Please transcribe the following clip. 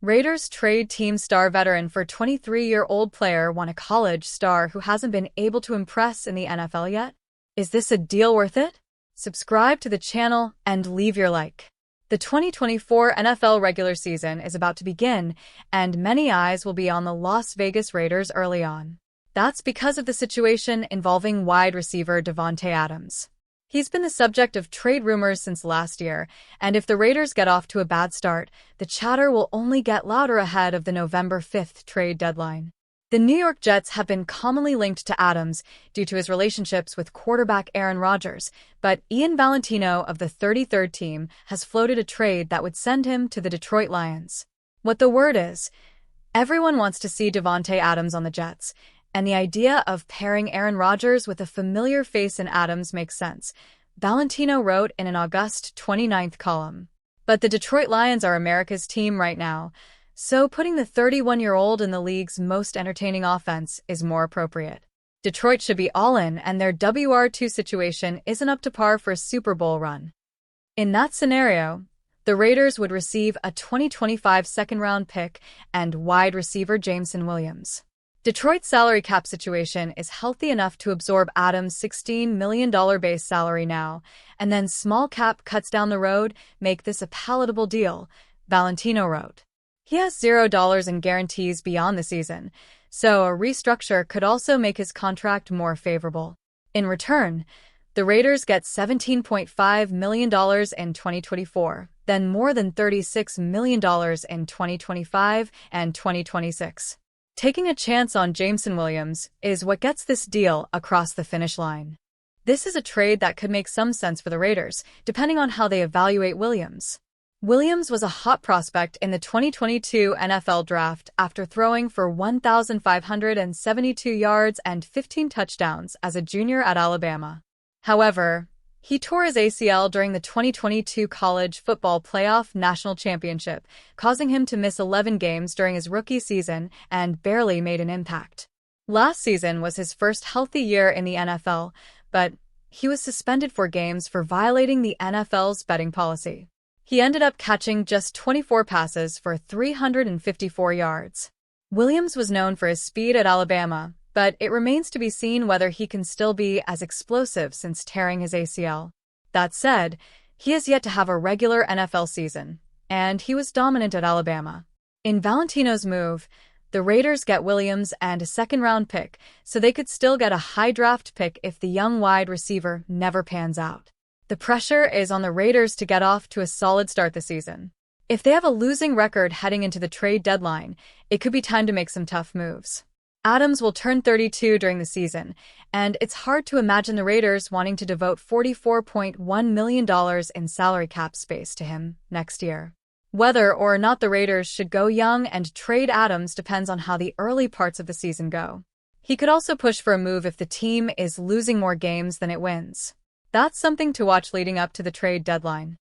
Raiders trade team star veteran for 23-year-old player want a college star who hasn't been able to impress in the NFL yet? Is this a deal worth it? Subscribe to the channel and leave your like. The 2024 NFL regular season is about to begin, and many eyes will be on the Las Vegas Raiders early on. That's because of the situation involving wide receiver Davante Adams. He's been the subject of trade rumors since last year, and if the Raiders get off to a bad start, the chatter will only get louder ahead of the November 5th trade deadline. The New York Jets have been commonly linked to Adams due to his relationships with quarterback Aaron Rodgers, but Ian Valentino of the 33rd team has floated a trade that would send him to the Detroit Lions. What the word is, everyone wants to see Davante Adams on the Jets, and the idea of pairing Aaron Rodgers with a familiar face in Adams makes sense, Valentino wrote in an August 29th column. But the Detroit Lions are America's team right now, so putting the 31-year-old in the league's most entertaining offense is more appropriate. Detroit should be all in, and their WR2 situation isn't up to par for a Super Bowl run. In that scenario, the Raiders would receive a 2025 second-round pick and wide receiver Jameson Williams. Detroit's salary cap situation is healthy enough to absorb Adams' $16 million base salary now, and then small cap cuts down the road make this a palatable deal, Valentino wrote. He has $0 in guarantees beyond the season, so a restructure could also make his contract more favorable. In return, the Raiders get $17.5 million in 2024, then more than $36 million in 2025 and 2026. Taking a chance on Jameson Williams is what gets this deal across the finish line. This is a trade that could make some sense for the Raiders, depending on how they evaluate Williams. Williams was a hot prospect in the 2022 NFL Draft after throwing for 1,572 yards and 15 touchdowns as a junior at Alabama. However, he tore his ACL during the 2022 College Football Playoff National Championship, causing him to miss 11 games during his rookie season and barely made an impact. Last season was his first healthy year in the NFL, but he was suspended 4 games for violating the NFL's betting policy. He ended up catching just 24 passes for 354 yards. Williams was known for his speed at Alabama, but it remains to be seen whether he can still be as explosive since tearing his ACL. That said, he has yet to have a regular NFL season, and he was dominant at Alabama. In Valentino's move, the Raiders get Williams and a second-round pick, so they could still get a high draft pick if the young wide receiver never pans out. The pressure is on the Raiders to get off to a solid start this season. If they have a losing record heading into the trade deadline, it could be time to make some tough moves. Adams will turn 32 during the season, and it's hard to imagine the Raiders wanting to devote $44.1 million in salary cap space to him next year. Whether or not the Raiders should go young and trade Adams depends on how the early parts of the season go. He could also push for a move if the team is losing more games than it wins. That's something to watch leading up to the trade deadline.